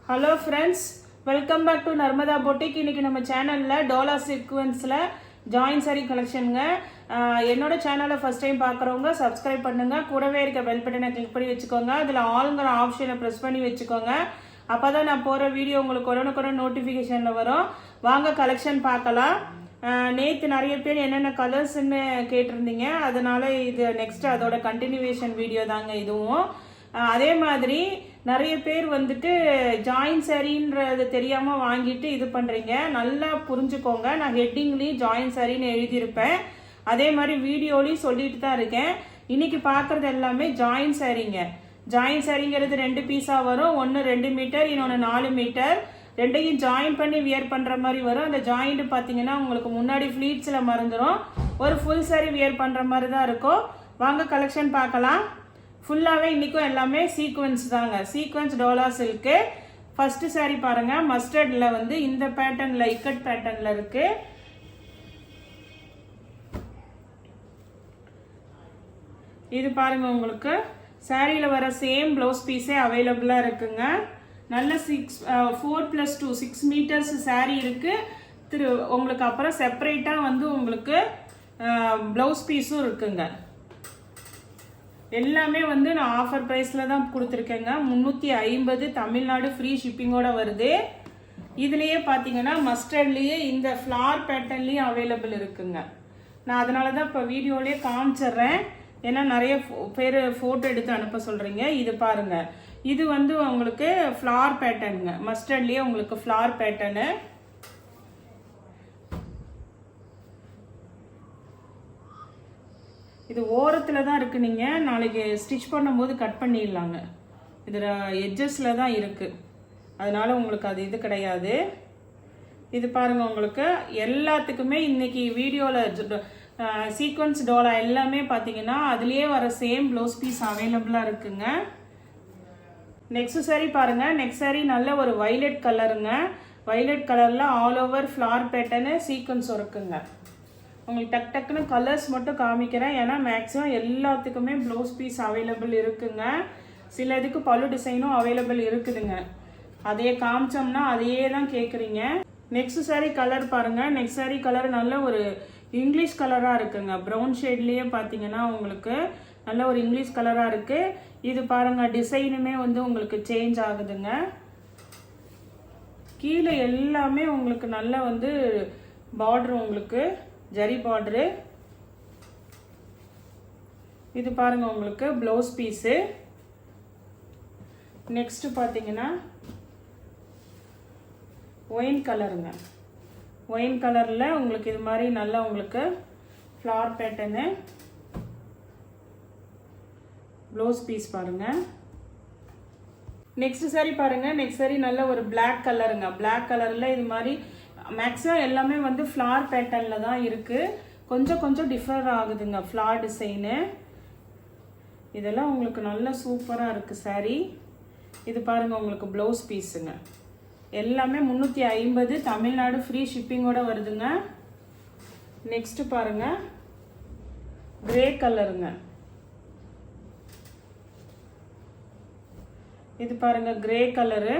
Hello friends, welcome back to Narmada boutique. இன்றைக்கி நம்ம சேனலில் டோலா சீக்வன்ஸில் ஜாயின் சாரி கலெக்ஷனுங்க. என்னோட சேனலை ஃபஸ்ட் டைம் பார்க்குறவங்க சப்ஸ்கிரைப் பண்ணுங்கள். கூடவே இருக்க பெல் பட்டனை கிளிக் பண்ணி வச்சுக்கோங்க. அதில் ஆளுங்கிற ஆப்ஷனை ப்ரெஸ் பண்ணி வச்சுக்கோங்க. அப்போ தான் நான் போகிற வீடியோ உங்களுக்கு உடனுக்குடன் நோட்டிஃபிகேஷனில் வரும். வாங்க கலெக்ஷன் பார்க்கலாம். நேற்று நிறைய பேர் என்னென்ன கலர்ஸ்ன்னு கேட்டிருந்தீங்க. அதனால் இது நெக்ஸ்ட் அதோட கண்டினியூவேஷன் வீடியோ தாங்க இதுவும். அதே மாதிரி நிறைய பேர் வந்துட்டு ஜாயின் சாரின்றது தெரியாமல் வாங்கிட்டு இது பண்ணுறீங்க. நல்லா புரிஞ்சுக்கோங்க. நான் ஹெட்டிங்லேயும் ஜாயின் சாரின்னு எழுதியிருப்பேன். அதே மாதிரி வீடியோலையும் சொல்லிட்டு தான் இருக்கேன். இன்னைக்கு பார்க்குறது எல்லாமே ஜாயின் சாரிங்க. ஜாயின் சாரிங்கிறது 2 பீஸாக வரும். ஒன்று 2 மீட்டர், இன்னொன்று 4 மீட்டர். ரெண்டையும் ஜாயின் பண்ணி வியர் பண்ணுற மாதிரி வரும். அந்த ஜாயிண்ட் பார்த்தீங்கன்னா உங்களுக்கு முன்னாடி ஃப்ளீட்ஸில் மறந்துடும். ஒரு ஃபுல் சாரி வியர் பண்ணுற மாதிரி தான் இருக்கும். வாங்க கலெக்ஷன் பார்க்கலாம். ஃபுல்லாகவே இன்றைக்கும் எல்லாமே சீக்வன்ஸ் தாங்க. Sequence Dola silk. First sari பாருங்கள். மஸ்டர்டில் வந்து இந்த பேட்டர்னில் இக்கட் பேட்டர்னில் இருக்குது. இது பாருங்கள், உங்களுக்கு சாரியில் வர சேம் ப்ளவுஸ் பீஸே அவைலபிளாக இருக்குங்க. நல்ல 4+2 6 மீட்டர்ஸ் சாரீ இருக்குது. உங்களுக்கு அப்புறம் செப்பரேட்டாக வந்து உங்களுக்கு ப்ளவுஸ் பீஸும் இருக்குங்க. எல்லாமே வந்து நான் ஆஃபர் ப்ரைஸில் தான் கொடுத்துருக்கேங்க. 350 தமிழ்நாடு ஃப்ரீ ஷிப்பிங்கோட வருது. இதுலேயே பார்த்தீங்கன்னா மஸ்டர்ட்லேயே இந்த ஃப்ளார் பேட்டர்ன்லேயும் அவைலபிள் இருக்குங்க. நான் அதனால தான் இப்போ வீடியோலேயே காமிச்சிட்றேன். ஏன்னா நிறைய பேர் ஃபோட்டோ எடுத்து அனுப்ப சொல்கிறீங்க. இது பாருங்கள், இது வந்து உங்களுக்கு ஃப்ளார் பேட்டர்னுங்க. மஸ்டர்ட்லேயே உங்களுக்கு ஃப்ளார் பேட்டர்னு. இது ஓரத்தில் தான் இருக்குது. நீங்கள் நாளைக்கு ஸ்டிச் பண்ணும்போது கட் பண்ணிடலாங்க. இதில் எட்ஜஸில் தான் இருக்குது. அதனால் உங்களுக்கு அது இது கிடையாது. இது பாருங்கள், உங்களுக்கு எல்லாத்துக்குமே இன்றைக்கி வீடியோவில் சீக்வன்ஸ் டோலா எல்லாமே பார்த்தீங்கன்னா அதுலேயே வர சேம் ப்ளவுஸ் பீஸ் அவைலபிளாக இருக்குங்க. நெக்ஸ்ட் சாரீ பாருங்கள். நெக்ஸ்ட் சாரீ நல்ல ஒரு வைலட் கலருங்க. வைலட் கலரில் all over flower pattern sequence இருக்குங்க. உங்களுக்கு டக்குன்னு கலர்ஸ் மட்டும் காமிக்கிறேன். ஏன்னா மேக்ஸிமம் எல்லாத்துக்குமே ப்ளவுஸ் பீஸ் அவைலபிள் இருக்குங்க. சில இதுக்கு பல்லு டிசைனும் அவைலபிள் இருக்குதுங்க. அதையே காமிச்சோம்னா அதையே தான் கேட்குறீங்க. நெக்ஸ்ட் சாரீ கலர் பாருங்கள். நெக்ஸ்ட் சாரீ கலர் நல்ல ஒரு இங்கிலீஷ் கலராக இருக்குங்க. ப்ரௌன் ஷேட்லேயே பார்த்தீங்கன்னா உங்களுக்கு நல்ல ஒரு இங்கிலீஷ் கலராக இருக்குது. இது பாருங்கள், டிசைனுமே வந்து உங்களுக்கு சேஞ்ச் ஆகுதுங்க. கீழே எல்லாமே உங்களுக்கு நல்ல வந்து பார்டர், உங்களுக்கு ஜரி பார்டரு. இது பாருங்க, உங்களுக்கு ப்ளவுஸ் பீஸு. நெக்ஸ்ட் பார்த்தீங்கன்னா ஒயின் கலருங்க. ஒயின் கலரில் உங்களுக்கு இது மாதிரி நல்லா உங்களுக்கு ஃப்ளார் பேட்டர்னு ப்ளவுஸ் பீஸ் பாருங்க. நெக்ஸ்ட் சாரி பாருங்க. நெக்ஸ்ட் சாரி நல்ல ஒரு பிளாக் கலருங்க. பிளாக் கலரில் இது மாதிரி மேக்ஸிமம் எல்லாமே வந்து ஃப்ளார் பேட்டர்னில் தான் இருக்குது. கொஞ்சம் கொஞ்சம் டிஃபர் ஆகுதுங்க ஃப்ளார் டிசைனு. இதெல்லாம் உங்களுக்கு நல்ல சூப்பராக இருக்குது சாரீ. இது பாருங்கள், உங்களுக்கு ப்ளவுஸ் பீஸுங்க. எல்லாமே 350 தமிழ்நாடு ஃப்ரீ ஷிப்பிங்கோட வருதுங்க. நெக்ஸ்ட் பாருங்கள், கிரே கலருங்க. இது பாருங்கள், கிரே கலரு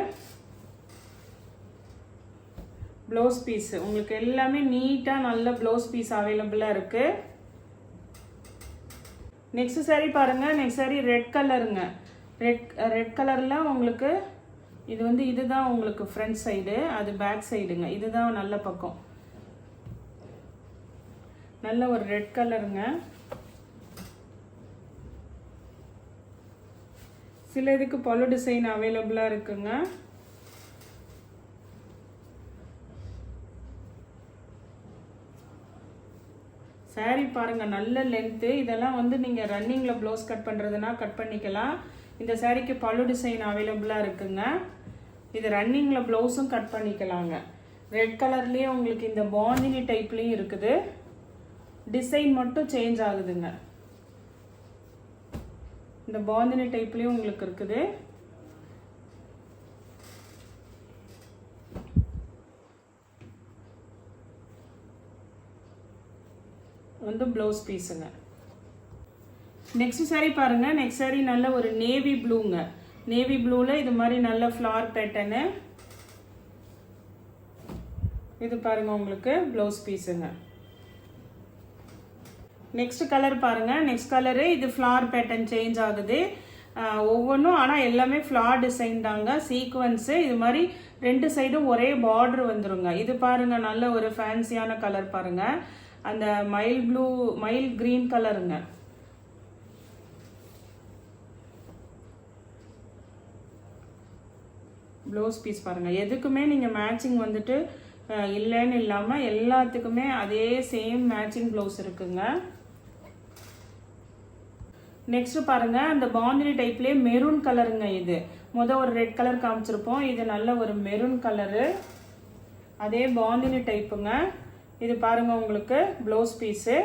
ப்ளவுஸ் பீஸ். உங்களுக்கு எல்லாமே நீட்டாக நல்ல ப்ளவுஸ் பீஸ் அவைலபிளாக இருக்குது. நெக்ஸ்ட் சாரீ பாருங்கள். நெக்ஸ்ட் சாரீ ரெட் கலருங்க. ரெட் கலரில் உங்களுக்கு இது வந்து இதுதான் உங்களுக்கு ஃப்ரண்ட் சைடு, அது பேக் சைடுங்க. இதுதான் நல்ல பக்கம். நல்ல ஒரு ரெட் கலருங்க. சில இதுக்கு பல்லு டிசைன் அவைலபிளாக இருக்குங்க. சாரீ பாருங்கள், நல்ல லென்த்து. இதெல்லாம் வந்து நீங்கள் ரன்னிங்கில் ப்ளவுஸ் கட் பண்ணுறதுனா கட் பண்ணிக்கலாம். இந்த சாரீக்கு பல்லு டிசைன் அவைலபிளாக இருக்குங்க. இது ரன்னிங்கில் ப்ளவுஸும் கட் பண்ணிக்கலாங்க. ரெட் கலர்லேயே உங்களுக்கு இந்த பாந்தினி டைப்லேயும் இருக்குது. டிசைன் மட்டும் சேஞ்ச் ஆகுதுங்க. இந்த பாந்தினி டைப்லேயும் உங்களுக்கு இருக்குது. வந்து ப்ளவுஸ் பீஸுங்க. நெக்ஸ்ட் சாரீ பாருங்கள். நெக்ஸ்ட் சாரீ நல்ல ஒரு நேவி ப்ளூங்க. நேவி ப்ளூவில் இது மாதிரி நல்ல ஃப்ளார் பேட்டர்னு. இது பாருங்க உங்களுக்கு ப்ளவுஸ் பீஸுங்க. நெக்ஸ்ட் கலர் பாருங்க. நெக்ஸ்ட் கலரு இது ஃப்ளார் பேட்டர்ன் சேஞ்ச் ஆகுது ஒவ்வொன்றும். ஆனால் எல்லாமே ஃப்ளார் டிசைன் தாங்க, சீக்வன்ஸு. இது மாதிரி 2 சைடும் ஒரே பார்டர் வந்துருங்க. இது பாருங்க நல்ல ஒரு ஃபேன்சியான கலர் பாருங்க, அந்த மயில் கிரீன் கலருங்க. ப்ளவுஸ் பீஸ் பாருங்க. எதுக்குமே நீங்கள் மேட்சிங் வந்துட்டு இல்லைன்னு இல்லாமல் எல்லாத்துக்குமே அதே சேம் மேட்சிங் ப்ளவுஸ் இருக்குங்க. நெக்ஸ்ட் பாருங்க, அந்த பாந்தினி டைப்லேயே மெரூன் கலருங்க. இது ஒரு ரெட் கலர் காமிச்சிருப்போம், இது நல்ல ஒரு மெரூன் கலரு, அதே பாந்தினி டைப்புங்க. இது பாருங்க உங்களுக்கு ப்ளவுஸ் பீஸு.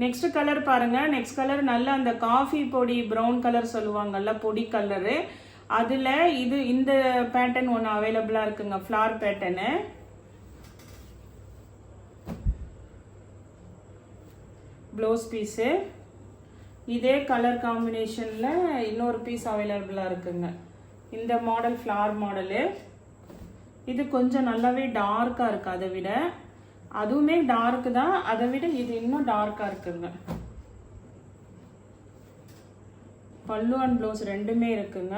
நெக்ஸ்ட் கலர் பாருங்க. நெக்ஸ்ட் கலர் நல்ல அந்த காஃபி பொடி ப்ரௌன் கலர் சொல்லுவாங்கல்ல, பொடி கலரு. அதில் இந்த பேட்டர்ன் ஒன்று அவைலபிளாக இருக்குங்க, ஃப்ளார் பேட்டர்னு. Blouse piece. இதே கலர் காம்பினேஷனில் இன்னொரு பீஸ் அவைலபிளாக இருக்குங்க, இந்த மாடல் ஃப்ளார் மாடலு. இது கொஞ்சம் நல்லாவே டார்க்காக இருக்குது, அதை விட அதுவுமே டார்க்கு தான், அதை விட இது இன்னும் டார்க்காக இருக்குங்க. பல்லு அண்ட் ப்ளவுஸ் ரெண்டுமே இருக்குங்க.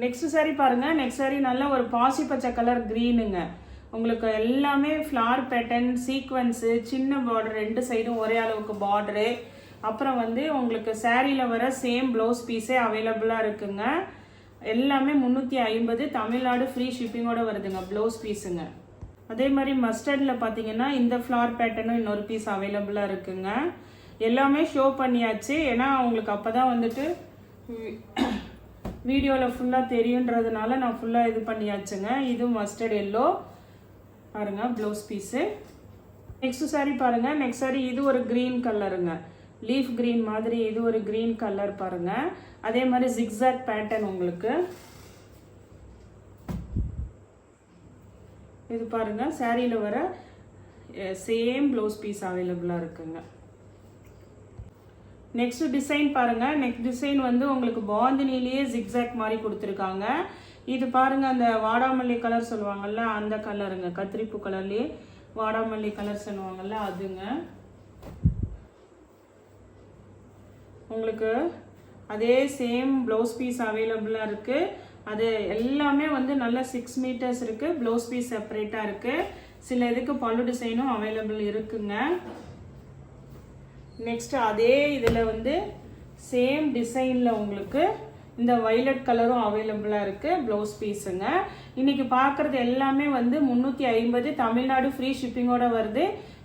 நெக்ஸ்ட் சாரி பாருங்க. நெக்ஸ்ட் சாரி நல்ல ஒரு பாசி பச்சை கலர் க்ரீனுங்க. உங்களுக்கு எல்லாமே ஃப்ளார் பேட்டர்ன், சீக்வன்ஸு, சின்ன பார்டர், 2 சைடும் ஒரே அளவுக்கு பார்டரு. அப்புறம் வந்து உங்களுக்கு சாரியில் வர சேம் ப்ளவுஸ் பீஸே அவைலபிளாக இருக்குங்க. எல்லாமே 350, தமிழ்நாடு ஃப்ரீ ஷிப்பிங்கோட வருதுங்க ப்ளவுஸ் பீஸுங்க. அதே மாதிரி மஸ்டர்டில் பார்த்தீங்கன்னா இந்த ஃப்ளார் பேட்டர்னும் இன்னொரு பீஸ் அவைலபிளாக இருக்குங்க. எல்லாமே ஷோ பண்ணியாச்சு, ஏன்னா உங்களுக்கு அப்போ தான் வந்துட்டு வீடியோவில் ஃபுல்லாக தெரியுன்றதுனால நான் ஃபுல்லாக இது பண்ணியாச்சுங்க. இது மஸ்டர்ட் எல்லோ பாருங்க ப்ளவுஸ் பீஸு. நெக்ஸ்ட் சாரி பாருங்க. நெக்ஸ்ட் சாரி இது ஒரு க்ரீன் கலருங்க, லீஃப் க்ரீன் மாதிரி. இது ஒரு க்ரீன் கலர் பாருங்க, அதே மாதிரி ஜிக்ஸாக் பேட்டர்ன் உங்களுக்கு. இது பாருங்க சாரியில் வர சேம் ப்ளவுஸ் பீஸ் அவைலபிளாக இருக்குங்க. நெக்ஸ்ட் டிசைன் பாருங்க. நெக்ஸ்ட் டிசைன் வந்து உங்களுக்கு பாந்தினிலேயே ஜிக்ஸாக் மாதிரி கொடுத்துருக்காங்க. இது பாருங்க அந்த வாடாமல்லி கலர் சொல்லுவாங்கல்ல, அந்த கலருங்க, கத்திரிப்பூ கலர்லேயே வாடாமல்லி கலர் சொல்லுவாங்கல்ல, அதுங்க. உங்களுக்கு அதே சேம் ப்ளவுஸ் பீஸ் அவைலபிளாக இருக்குது. அது எல்லாமே வந்து நல்ல 6 மீட்டர்ஸ் இருக்குது. ப்ளவுஸ் பீஸ் செப்பரேட்டாக இருக்குது. சில இதுக்கு பல்லு டிசைனும் அவைலபிள் இருக்குங்க. நெக்ஸ்ட் அதே இதில் வந்து சேம் டிசைனில் உங்களுக்கு இந்த வைலட் கலரும் அவைலபிளாக இருக்குது ப்ளவுஸ் பீஸுங்க. இன்றைக்கி பார்க்குறது எல்லாமே வந்து 350, தமிழ்நாடு ஃப்ரீ ஷிப்பிங்கோட வருது.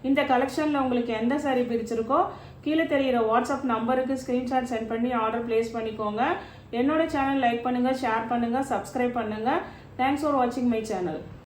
இந்த கலெக்ஷனில் உங்களுக்கு எந்த சாரீ பிடிச்சிருக்கோ கீழே தெரிகிற வாட்ஸ்அப் நம்பருக்கு ஸ்க்ரீன்ஷாட் சென்ட் பண்ணி ஆர்டர் ப்ளேஸ் பண்ணிக்கோங்க. என்னோட சேனல் லைக் பண்ணுங்கள், ஷேர் பண்ணுங்கள், சப்ஸ்கிரைப் பண்ணுங்கள். தேங்க்ஸ் ஃபார் வாட்சிங் மை சேனல்.